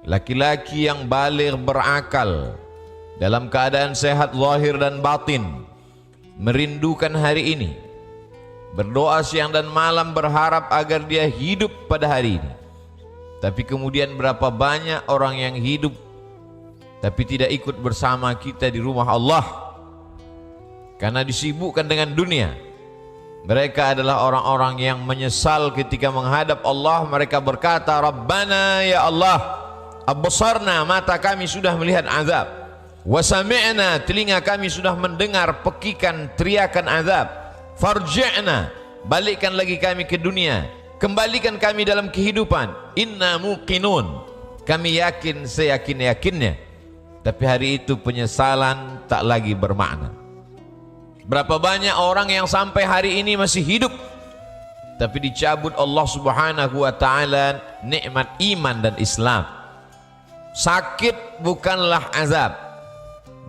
laki-laki yang baligh berakal dalam keadaan sehat zahir dan batin merindukan hari ini, berdoa siang dan malam berharap agar dia hidup pada hari ini. Tapi kemudian berapa banyak orang yang hidup tapi tidak ikut bersama kita di rumah Allah karena disibukkan dengan dunia. Mereka adalah orang-orang yang menyesal ketika menghadap Allah. Mereka berkata, Rabbana ya Allah, absarna, mata kami sudah melihat azab, wa sami'na, telinga kami sudah mendengar pekikan teriakan azab, farji'na, balikkan lagi kami ke dunia, kembalikan kami dalam kehidupan, inna muqinun, kami yakin seyakin-yakinnya. Tapi hari itu penyesalan tak lagi bermakna. Berapa banyak orang yang sampai hari ini masih hidup tapi dicabut Allah Subhanahu wa taala nikmat iman dan Islam. Sakit bukanlah azab.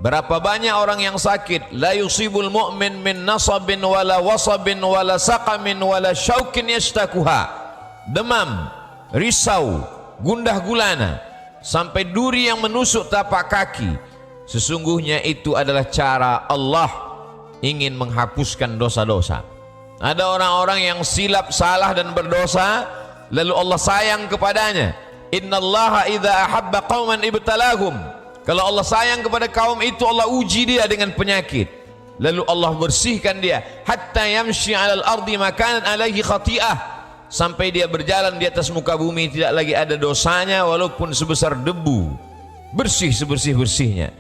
Berapa banyak orang yang sakit, la yusibul mu'min min nasabin wala wasabin wala saqamin wala syaukin yashtakuha. Demam, risau, gundah gulana, sampai duri yang menusuk tapak kaki. Sesungguhnya itu adalah cara Allah ingin menghapuskan dosa-dosa. Ada orang-orang yang silap, salah dan berdosa, lalu Allah sayang kepadanya. Innallaha idza ahabba qauman ibtalahum. Kalau Allah sayang kepada kaum itu, Allah uji dia dengan penyakit, lalu Allah bersihkan dia hatta yamshi 'alal ardi makanan alaihi khati'ah, sampai dia berjalan di atas muka bumi tidak lagi ada dosanya walaupun sebesar debu, bersih sebersih-bersihnya.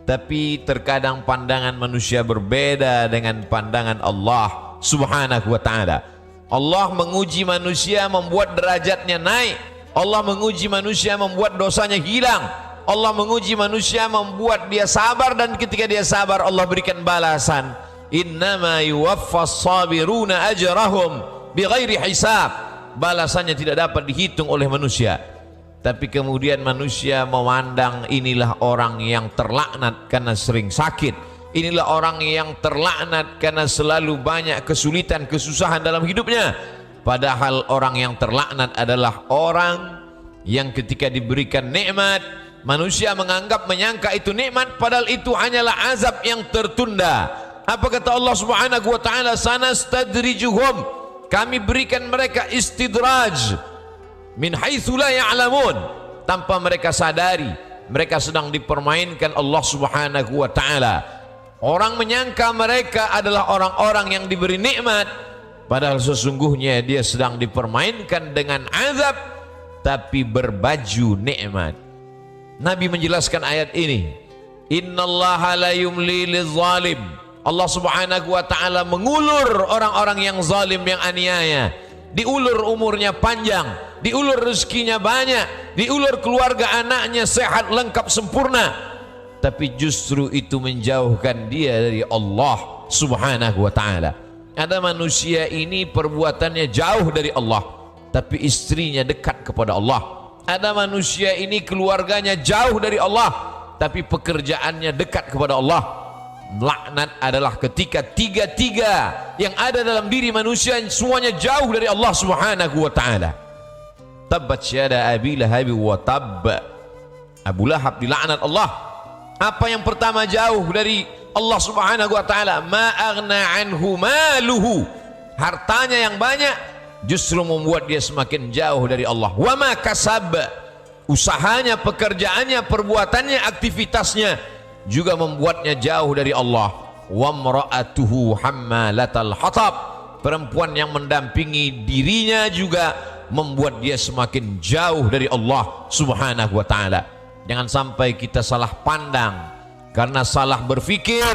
Tapi terkadang pandangan manusia berbeda dengan pandangan Allah Subhanahu wa ta'ala. Allah menguji manusia membuat derajatnya naik. Allah menguji manusia membuat dosanya hilang. Allah menguji manusia membuat dia sabar, dan ketika dia sabar Allah berikan balasan. Innama yuwaffas sabiruna ajrahum bighairi hisab. Balasannya tidak dapat dihitung oleh manusia. Tapi kemudian manusia memandang inilah orang yang terlaknat karena sering sakit. Inilah orang yang terlaknat karena selalu banyak kesulitan, kesusahan dalam hidupnya. Padahal orang yang terlaknat adalah orang yang ketika diberikan nikmat, manusia menganggap, menyangka itu nikmat, padahal itu hanyalah azab yang tertunda. Apa kata Allah Subhanahu wa taala? Sanastadrijuhum, kami berikan mereka istidraj min haitsu la ya'lamun, tanpa mereka sadari mereka sedang dipermainkan Allah Subhanahu wa taala. Orang menyangka mereka adalah orang-orang yang diberi nikmat, padahal sesungguhnya dia sedang dipermainkan dengan azab tapi berbaju nikmat. Nabi menjelaskan ayat ini, innallaha la yumli lizalim. Allah Subhanahu wa taala mengulur orang-orang yang zalim, yang aniaya. Diulur umurnya panjang, diulur rezekinya banyak, diulur keluarga anaknya sehat lengkap sempurna, tapi justru itu menjauhkan dia dari Allah Subhanahu wa taala. Ada manusia ini perbuatannya jauh dari Allah, tapi istrinya dekat kepada Allah. Ada manusia ini keluarganya jauh dari Allah, tapi pekerjaannya dekat kepada Allah. Laknat adalah ketika tiga-tiga yang ada dalam diri manusia semuanya jauh dari Allah Subhanahu wa taala. Tabbat syada Abi Lahab wa tabb. Abu Lahab dilaknat Allah. Apa yang pertama jauh dari Allah Subhanahu wa taala? Ma aghna anhu maluhu. Hartanya yang banyak justru membuat dia semakin jauh dari Allah. Wa ma kasab. Usahanya, pekerjaannya, perbuatannya, aktivitasnya juga membuatnya jauh dari Allah. Wa mra'atuhu hammalatal hatab. Perempuan yang mendampingi dirinya juga membuat dia semakin jauh dari Allah Subhanahu wa taala. Jangan sampai kita salah pandang. Karena salah berpikir,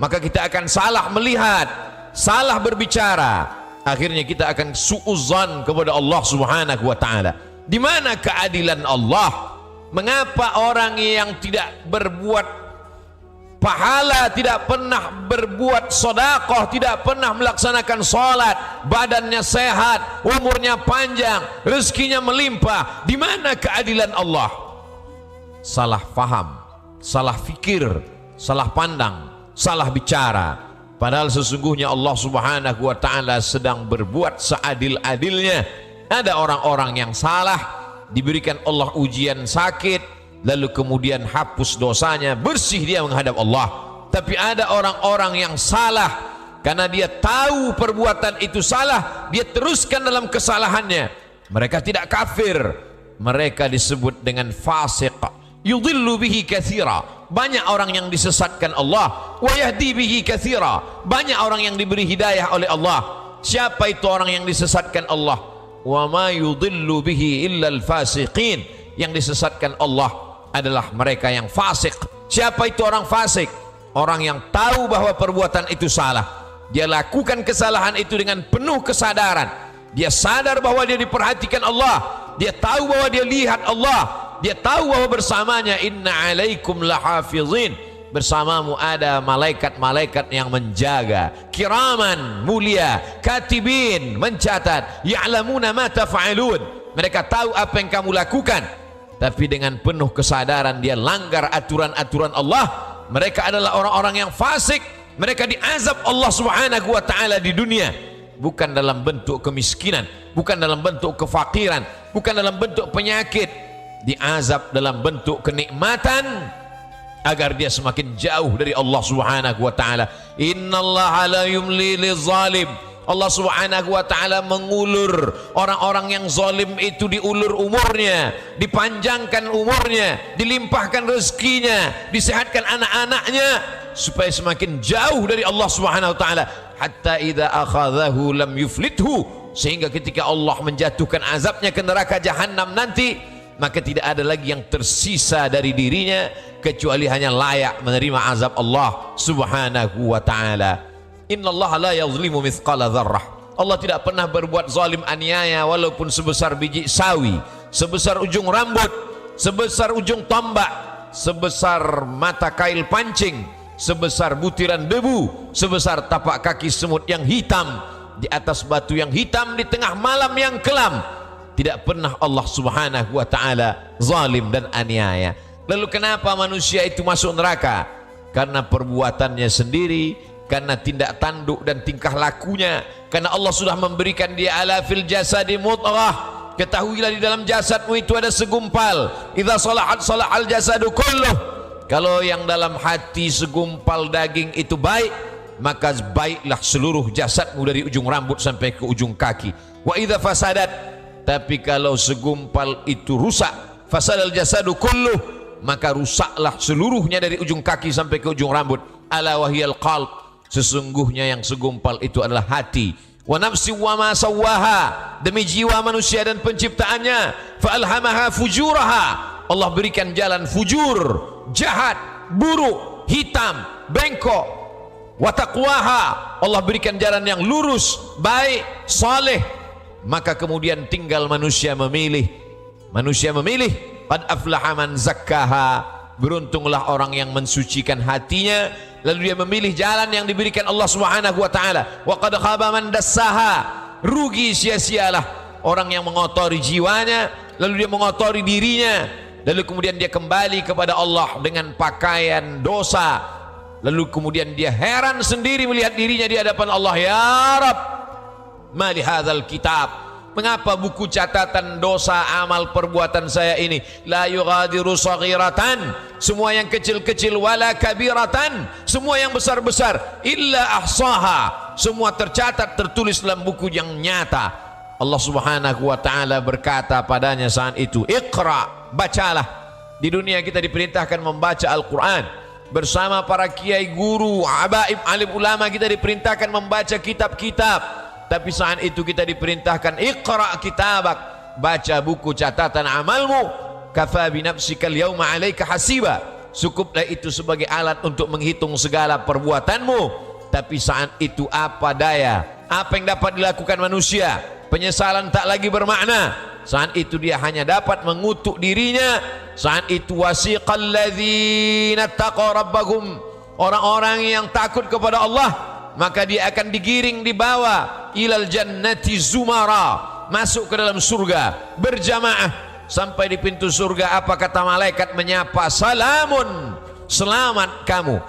maka kita akan salah melihat, salah berbicara. Akhirnya kita akan suudzon kepada Allah Subhanahu wa taala. Di mana keadilan Allah? Mengapa orang yang tidak berbuat pahala, tidak pernah berbuat sedekah, tidak pernah melaksanakan salat, badannya sehat, umurnya panjang, rezekinya melimpah? Di mana keadilan Allah? Salah faham, salah fikir, salah pandang, salah bicara. Padahal sesungguhnya Allah Subhanahu wa taala sedang berbuat seadil-adilnya. Ada orang-orang yang salah, diberikan Allah ujian sakit, lalu kemudian hapus dosanya, bersih dia menghadap Allah. Tapi ada orang-orang yang salah, karena dia tahu perbuatan itu salah, dia teruskan dalam kesalahannya. Mereka tidak kafir, mereka disebut dengan fasik. Yudhillu bihi katsira, banyak orang yang disesatkan Allah. Wa yahdi bihi katsira, banyak orang yang diberi hidayah oleh Allah. Siapa itu orang yang disesatkan Allah? Wa ma yudhillu bihi illa al-fasiqin, yang disesatkan Allah adalah mereka yang fasik. Siapa itu orang fasik? Orang yang tahu bahwa perbuatan itu salah, dia lakukan kesalahan itu dengan penuh kesadaran. Dia sadar bahwa dia diperhatikan Allah, dia tahu bahwa dia lihat Allah, dia tahu bahwa bersamanya inna alaikum lahafizin, bersamamu ada malaikat-malaikat yang menjaga, kiraman, mulia, katibin, mencatat, ya'lamuna ma taf'alun, mereka tahu apa yang kamu lakukan. Tapi dengan penuh kesadaran dia langgar aturan-aturan Allah. Mereka adalah orang-orang yang fasik. Mereka diazab Allah subhanahu wa ta'ala di dunia, bukan dalam bentuk kemiskinan, bukan dalam bentuk kefakiran, bukan dalam bentuk penyakit, diazab dalam bentuk kenikmatan agar dia semakin jauh dari Allah subhanahu wa ta'ala. Innallaha la yumli lizalim, Allah subhanahu wa ta'ala mengulur orang-orang yang zalim itu, diulur umurnya, dipanjangkan umurnya, dilimpahkan rezekinya, disehatkan anak-anaknya, supaya semakin jauh dari Allah subhanahu wa ta'ala. Hatta idza akhadhahu lam yuflithu, sehingga ketika Allah menjatuhkan azabnya ke neraka jahanam nanti, maka tidak ada lagi yang tersisa dari dirinya kecuali hanya layak menerima azab Allah subhanahu wa ta'ala. Innallaha la yazlimu mithqala dzarrah, Allah tidak pernah berbuat zalim aniaya walaupun sebesar biji sawi, sebesar ujung rambut, sebesar ujung tombak, sebesar mata kail pancing, sebesar butiran debu, sebesar tapak kaki semut yang hitam di atas batu yang hitam di tengah malam yang kelam. Tidak pernah Allah subhanahu wa ta'ala zalim dan aniaya. Lalu kenapa manusia itu masuk neraka? Karena perbuatannya sendiri, karena tindak tanduk dan tingkah lakunya. Karena Allah sudah memberikan dia ala fil jasadi mudghah, ketahuilah di dalam jasadmu itu ada segumpal. Idza salahat salahal jasadu kulluh, kalau yang dalam hati segumpal daging itu baik, maka baiklah seluruh jasadmu dari ujung rambut sampai ke ujung kaki. Wa idza fasadat, tapi kalau segumpal itu rusak, fasadal jasadu kulluh, maka rusaklah seluruhnya dari ujung kaki sampai ke ujung rambut. Ala wahiyal qalb, sesungguhnya yang segumpal itu adalah hati. Wa nafsi wa ma sawwaha, demi jiwa manusia dan penciptaannya. Fa alhamaha fujuraha, Allah berikan jalan fujur, jahat, buruk, hitam, bengkok. Wa taqwaha, Allah berikan jalan yang lurus, baik, saleh. Maka kemudian tinggal manusia memilih. Manusia memilih. Qad aflaha man zakkaha, beruntunglah orang yang mensucikan hatinya, lalu dia memilih jalan yang diberikan Allah subhanahu wa ta'ala. Wa qad khaba man dassaha, rugi sia-sialah orang yang mengotori jiwanya, lalu dia mengotori dirinya, lalu kemudian dia kembali kepada Allah dengan pakaian dosa, lalu kemudian dia heran sendiri melihat dirinya di hadapan Allah. Ya Rabb, ma li hadzal kitab, mengapa buku catatan dosa amal perbuatan saya ini la yughadiru saghiratan, semua yang kecil-kecil, wala kabiratan, semua yang besar-besar, illa ahsaha, semua tercatat tertulis dalam buku yang nyata. Allah subhanahu wa ta'ala berkata padanya saat itu, Iqra, bacalah. Di dunia kita diperintahkan membaca Al-Quran bersama para kiai, guru, habaib, alim ulama, kita diperintahkan membaca kitab-kitab. Tapi saat itu kita diperintahkan Iqra kitabak, baca buku catatan amalmu. Kafa bi nafsikal yauma 'alaika hasiba, cukuplah itu sebagai alat untuk menghitung segala perbuatanmu. Tapi saat itu apa daya, apa yang dapat dilakukan manusia? Penyesalan tak lagi bermakna. Saat itu dia hanya dapat mengutuk dirinya. Saat itu wasiqal ladzina taqaw rabbahum, orang-orang yang takut kepada Allah, maka dia akan digiring, dibawa ilal jannati zumara, masuk ke dalam surga berjamaah. Sampai di pintu surga, apa kata malaikat menyapa? Salamun, selamat kamu,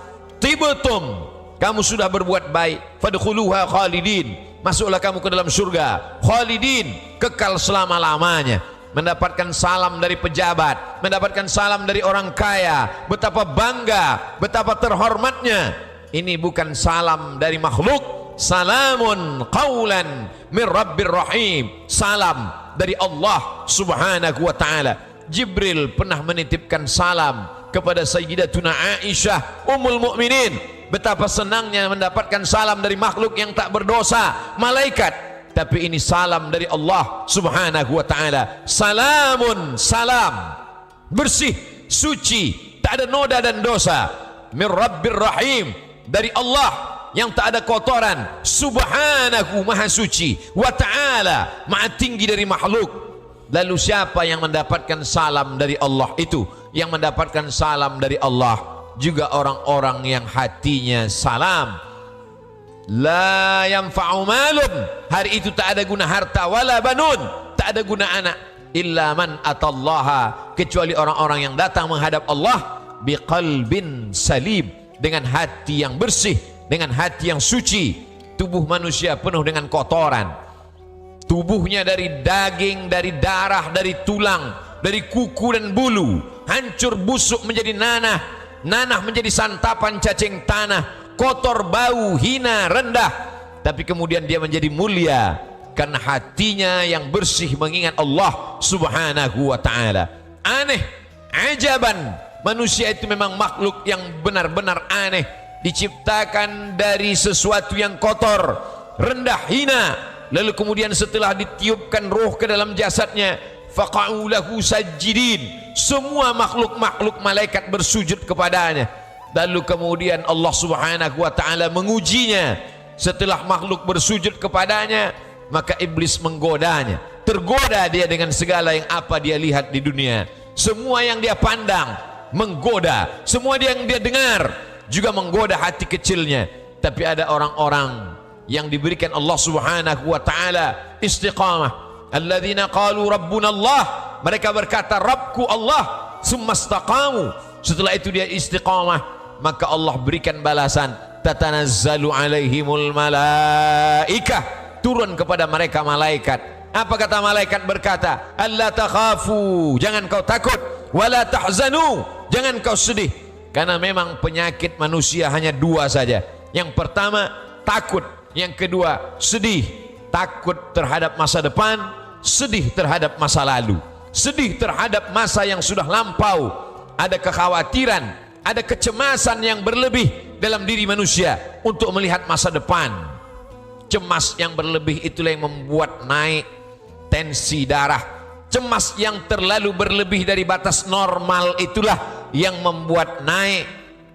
tibtum, kamu sudah berbuat baik, fadkhuluha khalidin, masuklah kamu ke dalam surga khalidin, kekal selama-lamanya. mendapatkan salam dari pejabat, mendapatkan salam dari orang kaya, betapa bangga, betapa terhormatnya. Ini bukan salam dari makhluk. Salamun qaulan min rabbir rahim, salam dari Allah subhanahu wa ta'ala. Jibril pernah menitipkan salam kepada Sayyidatuna Aisyah Ummul Mukminin. Betapa senangnya mendapatkan salam dari makhluk yang tak berdosa, malaikat. Tapi ini salam dari Allah subhanahu wa ta'ala. Salamun, salam, bersih, suci, tak ada noda dan dosa. Min Rabbir Rahim, dari Allah yang tak ada kotoran. Subhanahu, maha suci. Wa ta'ala, maha tinggi dari makhluk. Lalu siapa yang mendapatkan salam dari Allah itu? Yang mendapatkan salam dari Allah juga orang-orang yang hatinya salam. La yanfa'u malun, hari itu tak ada guna harta, wala banun, tak ada guna anak, illa man atallaha, kecuali orang-orang yang datang menghadap Allah biqalbin salim, dengan hati yang bersih, dengan hati yang suci. Tubuh manusia penuh dengan kotoran, tubuhnya dari daging, dari darah, dari tulang, dari kuku dan bulu, hancur busuk menjadi nanah, nanah menjadi santapan cacing tanah, kotor, bau, hina, rendah. Tapi kemudian dia menjadi mulia karena hatinya yang bersih mengingat Allah subhanahu wa ta'ala. Aneh, ajaban, manusia itu memang makhluk yang benar-benar aneh, diciptakan dari sesuatu yang kotor, rendah, hina. Lalu kemudian setelah ditiupkan roh ke dalam jasadnya, faqa'u lahu sajidin, semua makhluk-makhluk malaikat bersujud kepadanya. Lalu kemudian Allah subhanahu wa ta'ala mengujinya. Setelah makhluk bersujud kepadanya, maka iblis menggodanya. Tergoda dia dengan segala yang apa dia lihat di dunia. Semua yang dia pandang menggoda, semua yang dia dengar juga menggoda hati kecilnya. Tapi ada orang-orang yang diberikan Allah subhanahu wa ta'ala istiqamah. Alladzina qalu rabbuna Allah, mereka berkata Rabbku Allah, summa istaqamu, setelah itu dia istiqamah, maka Allah berikan balasan. Tatanazzalu alaihimul malaikah, turun kepada mereka malaikat. Apa kata malaikat? Berkata, alla takhafu, jangan kau takut, wala tahzanu, jangan kau sedih. Karena memang penyakit manusia hanya dua saja. Yang pertama takut, yang kedua sedih. Takut terhadap masa depan, sedih terhadap masa lalu. Sedih terhadap masa yang sudah lampau. Ada kekhawatiran, ada kecemasan yang berlebih dalam diri manusia untuk melihat masa depan. Cemas yang berlebih itulah yang membuat naik tensi darah. Cemas yang terlalu berlebih dari batas normal itulah yang membuat naik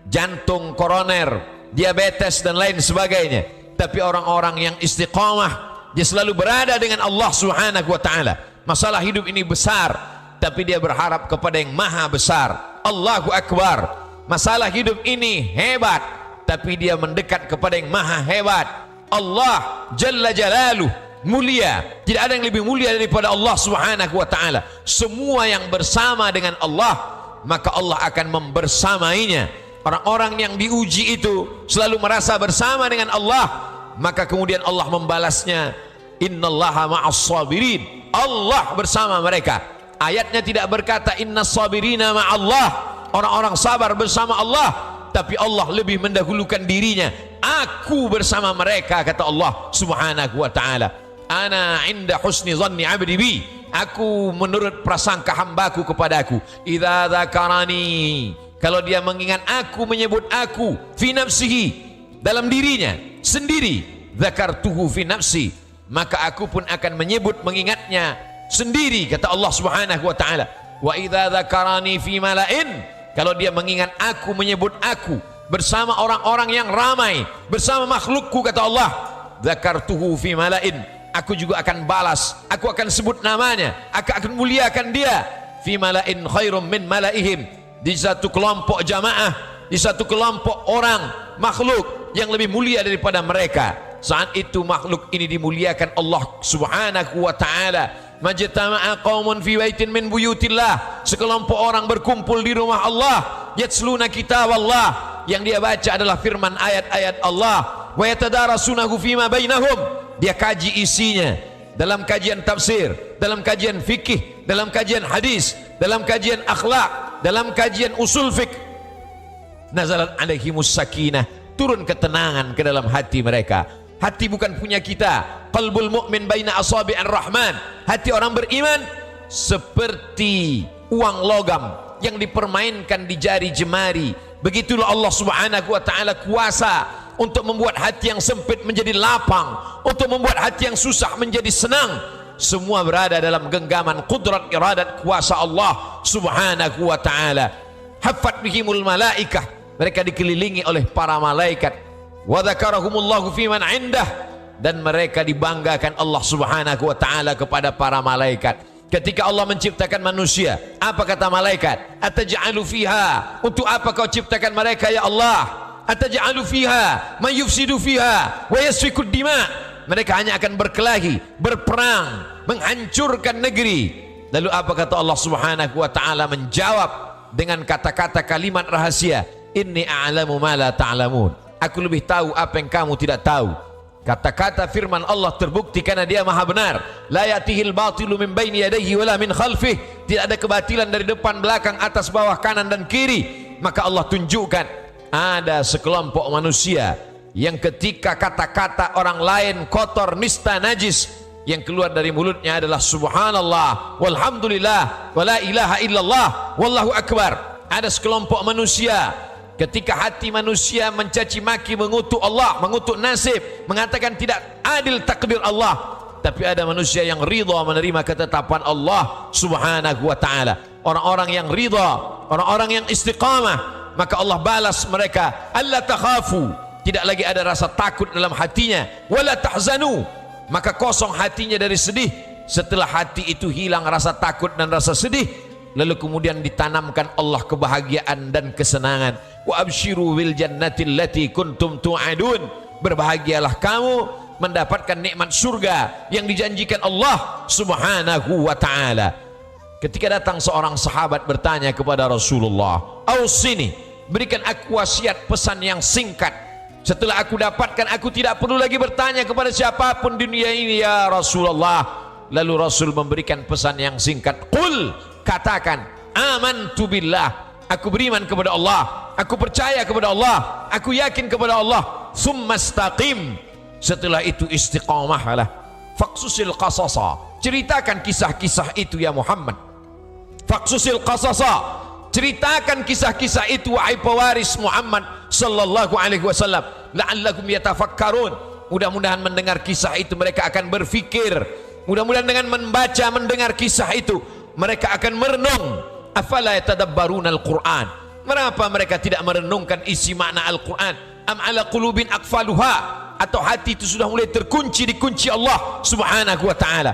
jantung koroner, diabetes dan lain sebagainya. Tapi orang-orang yang istiqamah, dia selalu berada dengan Allah subhanahu wa ta'ala. Masalah hidup ini besar, tapi dia berharap kepada yang maha besar. Allahu Akbar. Masalah hidup ini hebat, tapi dia mendekat kepada yang maha hebat. Allah Jalla Jalaluh, mulia. Tidak ada yang lebih mulia daripada Allah subhanahu wa ta'ala. Semua yang bersama dengan Allah, maka Allah akan membersamainya. Orang-orang yang diuji itu selalu merasa bersama dengan Allah, maka kemudian Allah membalasnya, innallaha ma'as sabirin, Allah bersama mereka. Ayatnya tidak berkata innas sabirina ma'allah, orang-orang sabar bersama Allah, tapi Allah lebih mendahulukan dirinya. Aku bersama mereka, kata Allah subhanahu wa ta'ala. Ana inda husni zanni abdi bi, aku menurut prasangka hambaku kepadaku. Idza dzakarani, kalau dia mengingat aku, menyebut aku, fi nafsihi, dalam dirinya sendiri, dzakartuhu fi nafsi, maka aku pun akan menyebut, mengingatnya sendiri, kata Allah subhanahu wa ta'ala. Wa idza dzakarani fi mala'in, kalau dia mengingat aku, menyebut aku bersama orang-orang yang ramai, bersama makhlukku, kata Allah, dzakartuhu fi mala'in, aku juga akan balas, aku akan sebut namanya, aku akan muliakan dia, fi mala'in khairum min mala'ihim, di satu kelompok jamaah, di satu kelompok orang makhluk yang lebih mulia daripada mereka. Saat itu makhluk ini dimuliakan Allah subhanahu wa ta'ala. Majtama'a qaumun fi baitin min buyutillah, sekelompok orang berkumpul di rumah Allah, yatsluna kitab Allah, yang dia baca adalah firman ayat-ayat Allah, wa yatadarasunahu fima bainahum, dia kaji isinya dalam kajian tafsir, dalam kajian fikih, dalam kajian hadis, dalam kajian akhlak, dalam kajian usul fiqh. Nazalat alaihimus sakinah, turun ketenangan ke dalam hati mereka. Hati bukan punya kita. Qalbul mu'min baina asabi'ir rahman. Hati orang beriman seperti uang logam yang dipermainkan di jari jemari. Begitulah Allah Subhanahu wa taala kuasa untuk membuat hati yang sempit menjadi lapang, untuk membuat hati yang susah menjadi senang. Semua berada dalam genggaman qudrat iradat kuasa Allah Subhanahu wa taala. Haffat bihimul malaikah, mereka dikelilingi oleh para malaikat. Wa dzakarahumullahu fi man indah, dan mereka dibanggakan Allah Subhanahu wa taala kepada para malaikat. Ketika Allah menciptakan manusia, apa kata malaikat? Ataj'alu fiha, untuk apa kau ciptakan mereka ya Allah? Ataj'alu fiha may yufsidu fiha wa yasfikud dima. Mereka hanya akan berkelahi, berperang, menghancurkan negeri. Lalu apa kata Allah Subhanahu wa taala menjawab dengan kata-kata kalimat rahasia, inni a'lamu ma la ta'lamun. Aku lebih tahu apa yang kamu tidak tahu. Kata-kata firman Allah terbukti karena dia maha benar. La yatihil batilu min baini yadayhi wala min khalfih. Tidak ada kebatilan dari depan, belakang, atas, bawah, kanan dan kiri. Maka Allah tunjukkan ada sekelompok manusia yang ketika kata-kata orang lain kotor, nista, najis, yang keluar dari mulutnya adalah subhanallah walhamdulillah wala ilaha illallah wallahu akbar. Ada sekelompok manusia ketika hati manusia mencaci maki, mengutuk Allah, mengutuk nasib, mengatakan tidak adil takdir Allah, tapi ada manusia yang ridha menerima ketetapan Allah Subhanahu wa taala. Orang-orang yang ridha, orang-orang yang istiqamah, maka Allah balas mereka, alla takhafu, tidak lagi ada rasa takut dalam hatinya, wala tahzanu, maka kosong hatinya dari sedih. Setelah hati itu hilang rasa takut dan rasa sedih, lalu kemudian ditanamkan Allah kebahagiaan dan kesenangan. Wa absyiru bil jannati allati kuntum tu'adun, berbahagialah kamu mendapatkan nikmat surga yang dijanjikan Allah Subhanahu wa taala. Ketika datang seorang sahabat bertanya kepada Rasulullah, "Ausini, berikan aku wasiat pesan yang singkat. Setelah aku dapatkan, aku tidak perlu lagi bertanya kepada siapapun di dunia ini ya Rasulullah." Lalu Rasul memberikan pesan yang singkat, "Qul," katakan, "amantu billah." Aku beriman kepada Allah, aku percaya kepada Allah, aku yakin kepada Allah. Tsumma istaqim, setelah itu istiqamahlah. Faqsusil qasasa, ceritakan kisah-kisah itu ya Muhammad. Faqsusil qasasa, ceritakan kisah-kisah itu wahai pewaris Muhammad sallallahu alaihi wasallam. La'allakum yatafakkarun, mudah-mudahan mendengar kisah itu mereka akan berfikir. Mudah-mudahan dengan membaca, mendengar kisah itu mereka akan merenung. Afala yatadabbaruna al-Qur'an, mengapa mereka tidak merenungkan isi makna Al-Quran? Am ala qulubin aqfaluha, atau hati itu sudah mulai terkunci di kunci Allah Subhanahu wa taala.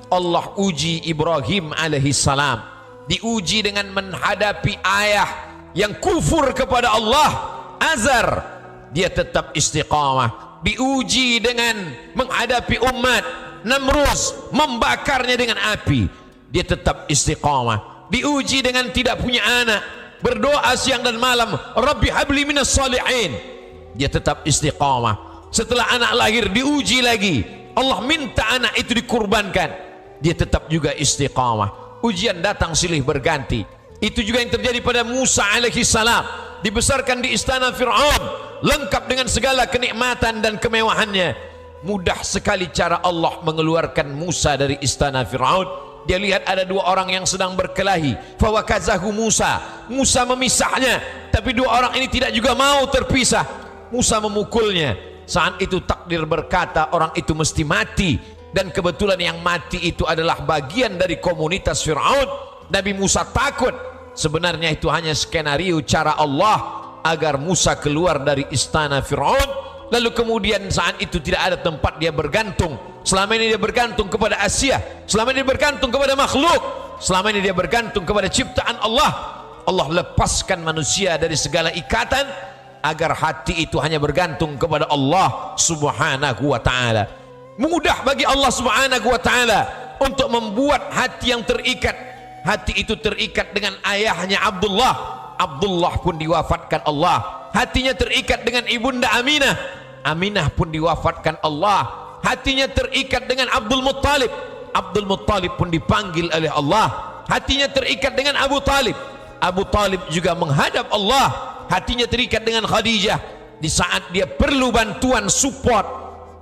Allah uji Ibrahim alaihi salam, diuji dengan menghadapi ayah yang kufur kepada Allah, Azar, dia tetap istiqamah. Diuji dengan menghadapi umat Namrus, membakarnya dengan api, dia tetap istiqamah. Diuji dengan tidak punya anak, berdoa siang dan malam, Rabbi habli minas salihin, dia tetap istiqamah. Setelah anak lahir diuji lagi, Allah minta anak itu dikurbankan, dia tetap juga istiqamah. Ujian datang silih berganti. Itu juga yang terjadi pada Musa alaihi salam, dibesarkan di istana Fir'aun, lengkap dengan segala kenikmatan dan kemewahannya. Mudah sekali cara Allah mengeluarkan Musa dari istana Fir'aun. Dia lihat ada dua orang yang sedang berkelahi, fawakazahu Musa, Musa memisahnya, tapi dua orang ini tidak juga mau terpisah. Musa memukulnya. Saat itu takdir berkata orang itu mesti mati, dan kebetulan yang mati itu adalah bagian dari komunitas Fir'aun. Nabi Musa takut. Sebenarnya itu hanya skenario cara Allah agar Musa keluar dari istana Fir'aun. Lalu kemudian saat itu tidak ada tempat dia bergantung. Selama ini dia bergantung kepada Asia, selama ini dia bergantung kepada makhluk, selama ini dia bergantung kepada ciptaan Allah. Allah lepaskan manusia dari segala ikatan agar hati itu hanya bergantung kepada Allah Subhanahu wa taala. Mudah bagi Allah Subhanahu wa taala untuk membuat hati yang terikat. Hati itu terikat dengan ayahnya Abdullah. Abdullah pun diwafatkan Allah. Hatinya terikat dengan ibunda Aminah. Aminah pun diwafatkan Allah. Hatinya terikat dengan Abdul Muttalib. Abdul Muttalib pun dipanggil oleh Allah, hatinya terikat dengan Abu Talib. Abu Talib juga menghadap Allah, hatinya terikat dengan Khadijah. Di saat dia perlu bantuan support,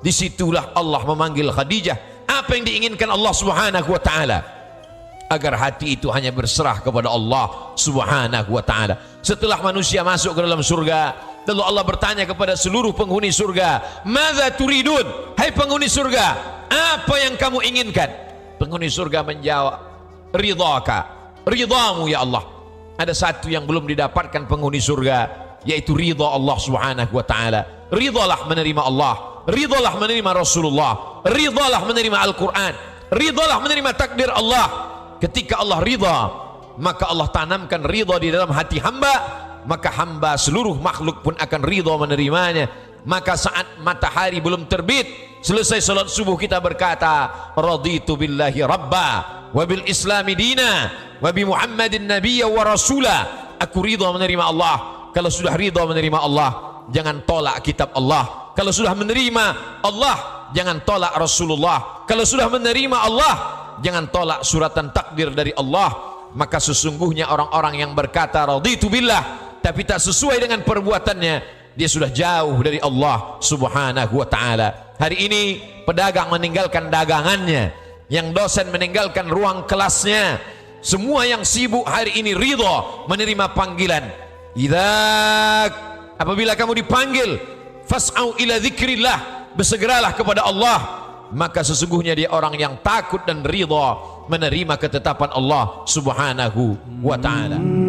disitulah Allah memanggil Khadijah. Apa yang diinginkan Allah Subhanahu wa ta'ala? Agar hati itu hanya berserah kepada Allah Subhanahu wa ta'ala. Setelah manusia masuk ke dalam surga, lalu Allah bertanya kepada seluruh penghuni surga, "Madza turidun?" Hai penghuni surga, apa yang kamu inginkan? Penghuni surga menjawab, "Ridhaka," ridhamu ya Allah. Ada satu yang belum didapatkan penghuni surga, yaitu ridha Allah Subhanahu wa ta'ala. Ridhalah menerima Allah, ridhalah menerima Rasulullah, ridhalah menerima Al-Quran, ridhalah menerima takdir Allah. Ketika Allah ridha, maka Allah tanamkan ridha di dalam hati hamba, maka hamba seluruh makhluk pun akan ridha menerimanya. Maka saat matahari belum terbit, selesai salat subuh, kita berkata, "Raditu billahi rabba wa bil islami dina wa bi Muhammadin nabiyya wa rasula." Aku ridha menerima Allah. Kalau sudah ridha menerima Allah, jangan tolak kitab Allah. Kalau sudah menerima Allah, jangan tolak Rasulullah. Kalau sudah menerima Allah, jangan tolak suratan takdir dari Allah. Maka sesungguhnya orang-orang yang berkata raditu billah tapi tak sesuai dengan perbuatannya, dia sudah jauh dari Allah Subhanahu wa ta'ala. Hari ini pedagang meninggalkan dagangannya, yang dosen meninggalkan ruang kelasnya. Semua yang sibuk hari ini ridha menerima panggilan. Apabila kamu dipanggil, fas'au ila dzikrillah, bersegeralah kepada Allah, maka sesungguhnya dia orang yang takut dan ridha menerima ketetapan Allah Subhanahu wa ta'ala.